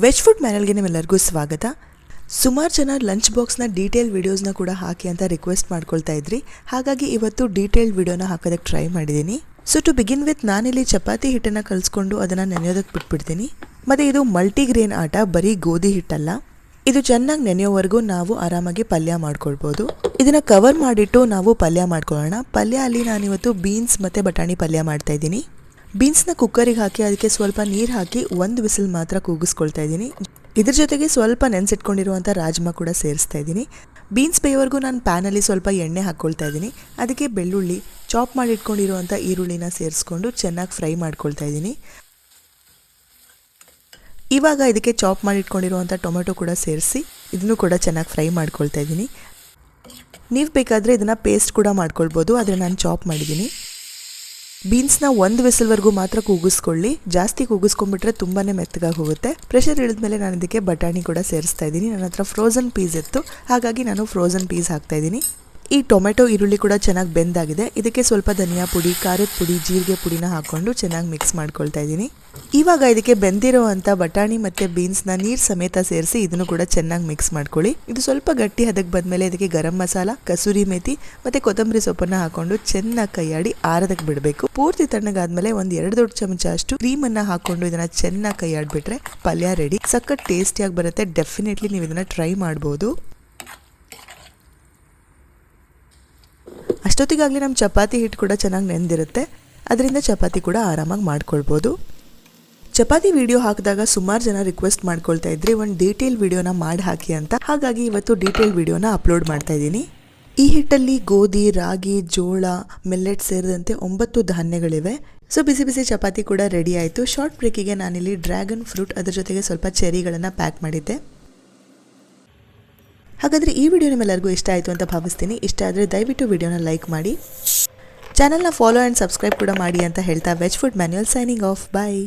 Veg food ಮ್ಯಾನಲ್ಗೆ ನಿಮ್ಮೆಲ್ಲರಿಗೂ ಸ್ವಾಗತ. ಸುಮಾರು ಜನ ಲಂಚ್ ಬಾಕ್ಸ್ನ ಡೀಟೇಲ್ ವಿಡಿಯೋಸ್ನ ಕೂಡ ಹಾಕಿ ಅಂತ ರಿಕ್ವೆಸ್ಟ್ ಮಾಡ್ಕೊಳ್ತಾ ಇದ್ರಿ. ಹಾಗಾಗಿ ಇವತ್ತು ಡೀಟೇಲ್ಡ್ ವಿಡಿಯೋನ ಹಾಕೋದಕ್ಕೆ ಟ್ರೈ ಮಾಡಿದ್ದೀನಿ. ಸೊ ಟು ಬಿಗಿನ್ ವಿತ್ ನಾನಿಲ್ಲಿ ಚಪಾತಿ ಹಿಟ್ಟನ್ನು ಕಲಿಸ್ಕೊಂಡು ಅದನ್ನು ನೆನೆಯೋದಕ್ಕೆ ಬಿಟ್ಬಿಡ್ತೀನಿ. ಮತ್ತು ಇದು ಮಲ್ಟಿಗ್ರೇನ್ ಆಟ, ಬರೀ ಗೋಧಿ ಹಿಟ್ಟಲ್ಲ. ಇದು ಚೆನ್ನಾಗಿ ನೆನೆಯೋವರೆಗೂ ನಾವು ಆರಾಮಾಗಿ ಪಲ್ಯ ಮಾಡ್ಕೊಳ್ಬೋದು. ಇದನ್ನು ಕವರ್ ಮಾಡಿಟ್ಟು ನಾವು ಪಲ್ಯ ಮಾಡ್ಕೊಳ್ಳೋಣ. ಪಲ್ಯ ಅಲ್ಲಿ ನಾನಿವತ್ತು ಬೀನ್ಸ್ ಮತ್ತು ಬಟಾಣಿ ಪಲ್ಯ ಮಾಡ್ತಾ ಇದ್ದೀನಿ. ಬೀನ್ಸ್ನ ಕುಕ್ಕರಿಗೆ ಹಾಕಿ ಅದಕ್ಕೆ ಸ್ವಲ್ಪ ನೀರು ಹಾಕಿ ಒಂದು ವಿಸಿಲ್ ಮಾತ್ರ ಕೂಗಿಸ್ಕೊಳ್ತಾ ಇದ್ದೀನಿ. ಇದ್ರ ಜೊತೆಗೆ ಸ್ವಲ್ಪ ನೆನೆಸಿಟ್ಕೊಂಡಿರುವಂಥ ರಾಜ್ಮಾ ಕೂಡ ಸೇರಿಸ್ತಾ ಇದ್ದೀನಿ. ಬೀನ್ಸ್ ಬೇಯೋವರೆಗೂ ನಾನು ಪ್ಯಾನಲ್ಲಿ ಸ್ವಲ್ಪ ಎಣ್ಣೆ ಹಾಕ್ಕೊಳ್ತಾ ಇದ್ದೀನಿ. ಅದಕ್ಕೆ ಬೆಳ್ಳುಳ್ಳಿ, ಚಾಪ್ ಮಾಡಿ ಇಟ್ಕೊಂಡಿರುವಂಥ ಈರುಳ್ಳಿನ ಸೇರಿಸ್ಕೊಂಡು ಚೆನ್ನಾಗಿ ಫ್ರೈ ಮಾಡ್ಕೊಳ್ತಾ ಇದ್ದೀನಿ. ಇವಾಗ ಇದಕ್ಕೆ ಚಾಪ್ ಮಾಡಿ ಇಟ್ಕೊಂಡಿರುವಂಥ ಟೊಮೆಟೊ ಕೂಡ ಸೇರಿಸಿ ಇದನ್ನು ಕೂಡ ಚೆನ್ನಾಗಿ ಫ್ರೈ ಮಾಡ್ಕೊಳ್ತಾ ಇದ್ದೀನಿ. ನೀವು ಬೇಕಾದರೆ ಇದನ್ನು ಪೇಸ್ಟ್ ಕೂಡ ಮಾಡ್ಕೊಳ್ಬೋದು, ಆದರೆ ನಾನು ಚಾಪ್ ಮಾಡಿದ್ದೀನಿ. ಬೀನ್ಸ್ನ ಒಂದು ವಿಸಿಲ್ವರೆಗೂ ಮಾತ್ರ ಕೂಗಿಸ್ಕೊಳ್ಳಿ. ಜಾಸ್ತಿ ಕೂಗಿಸ್ಕೊಂಡ್ಬಿಟ್ರೆ ತುಂಬಾ ಮೆತ್ತಗಾಗಿ ಹೋಗುತ್ತೆ. ಪ್ರೆಷರ್ ಇಳಿದ್ಮೇಲೆ ನಾನು ಇದಕ್ಕೆ ಬಟಾಣಿ ಕೂಡ ಸೇರಿಸ್ತಾ ಇದ್ದೀನಿ. ನನ್ನ ಹತ್ರ ಫ್ರೋಝನ್ ಪೀಸ್ ಇತ್ತು, ಹಾಗಾಗಿ ನಾನು ಫ್ರೋಝನ್ ಪೀಸ್ ಹಾಕ್ತಾ ಇದ್ದೀನಿ. ಈ ಟೊಮೆಟೊ ಈರುಳ್ಳಿ ಕೂಡ ಚೆನ್ನಾಗಿ ಬೆಂದಾಗಿದೆ. ಇದಕ್ಕೆ ಸ್ವಲ್ಪ ಧನಿಯಾ ಪುಡಿ, ಖಾರದ ಪುಡಿ, ಜೀರಿಗೆ ಪುಡಿನ ಹಾಕ್ಕೊಂಡು ಚೆನ್ನಾಗಿ ಮಿಕ್ಸ್ ಮಾಡ್ಕೊಳ್ತಾ ಇದ್ದೀನಿ. ಇವಾಗ ಇದಕ್ಕೆ ಬೆಂದಿರೋವಂಥ ಬಟಾಣಿ ಮತ್ತು ಬೀನ್ಸ್ನ ನೀರು ಸಮೇತ ಸೇರಿಸಿ ಇದನ್ನು ಕೂಡ ಚೆನ್ನಾಗಿ ಮಿಕ್ಸ್ ಮಾಡ್ಕೊಳ್ಳಿ. ಇದು ಸ್ವಲ್ಪ ಗಟ್ಟಿ ಹದಕ್ಕೆ ಬಂದಮೇಲೆ ಇದಕ್ಕೆ ಗರಂ ಮಸಾಲ, ಕಸೂರಿ ಮೇಥಿ ಮತ್ತು ಕೊತ್ತಂಬರಿ ಸೊಪ್ಪನ್ನು ಹಾಕೊಂಡು ಚೆನ್ನಾಗಿ ಕೈಯಾಡಿ ಆರದಕ್ಕೆ ಬಿಡಬೇಕು. ಪೂರ್ತಿ ತಣ್ಣಗಾದ್ಮೇಲೆ ಒಂದು 2 ದೊಡ್ಡ ಚಮಚ ಅಷ್ಟು ಕ್ರೀಮನ್ನು ಹಾಕೊಂಡು ಇದನ್ನು ಚೆನ್ನಾಗಿ ಕೈಯಾಡಿಬಿಟ್ರೆ ಪಲ್ಯ ರೆಡಿ. ಸಖತ್ ಟೇಸ್ಟಿಯಾಗಿ ಬರುತ್ತೆ. ಡೆಫಿನೆಟ್ಲಿ ನೀವು ಇದನ್ನು ಟ್ರೈ ಮಾಡ್ಬೋದು. ಅಷ್ಟೊತ್ತಿಗಾಗಲೇ ನಮ್ಮ ಚಪಾತಿ ಹಿಟ್ಟು ಕೂಡ ಚೆನ್ನಾಗಿ ನೆಂದಿರುತ್ತೆ. ಅದರಿಂದ ಚಪಾತಿ ಕೂಡ ಆರಾಮಾಗಿ ಮಾಡ್ಕೊಳ್ಬೋದು. ಚಪಾತಿ ವಿಡಿಯೋ ಹಾಕಿದಾಗ ಸುಮಾರು ಜನ ರಿಕ್ವೆಸ್ಟ್ ಮಾಡ್ಕೊಳ್ತಾ ಇದ್ರಿ ಒಂದು ಡೀಟೇಲ್ ವಿಡಿಯೋನ ಮಾಡಿ ಹಾಕಿ ಅಂತ. ಹಾಗಾಗಿ ಇವತ್ತು ಡೀಟೇಲ್ ವಿಡಿಯೋನ ಅಪ್ಲೋಡ್ ಮಾಡ್ತಾ ಇದ್ದೀನಿ. ಈ ಹಿಟ್ಟಲ್ಲಿ ಗೋಧಿ, ರಾಗಿ, ಜೋಳ, ಮಿಲ್ಲೆಟ್ ಸೇರಿದಂತೆ 9 ಧಾನ್ಯಗಳಿವೆ. ಸೊ ಬಿಸಿ ಬಿಸಿ ಚಪಾತಿ ಕೂಡ ರೆಡಿ ಆಯಿತು. ಶಾರ್ಟ್ ಬ್ರೇಕಿಗೆ ನಾನಿಲ್ಲಿ ಡ್ರ್ಯಾಗನ್ ಫ್ರೂಟ್ ಅದರ ಜೊತೆಗೆ ಸ್ವಲ್ಪ ಚೆರಿಗಳನ್ನು ಪ್ಯಾಕ್ ಮಾಡಿದ್ದೆ. ಹಾಗಾದರೆ ಈ ವಿಡಿಯೋ ನಿಮ್ಮೆಲ್ಲರಿಗೂ ಇಷ್ಟ ಆಯಿತು ಅಂತ ಭಾವಿಸ್ತೀನಿ. ಇಷ್ಟ ಆದರೆ ದಯವಿಟ್ಟು ವಿಡಿಯೋನ ಲೈಕ್ ಮಾಡಿ, ಚಾನಲ್ನ ಫಾಲೋ ಆ್ಯಂಡ್ ಸಬ್ಸ್ಕ್ರೈಬ್ ಕೂಡ ಮಾಡಿ ಅಂತ ಹೇಳ್ತಾ veg food manual signing off. ಬಾಯ್.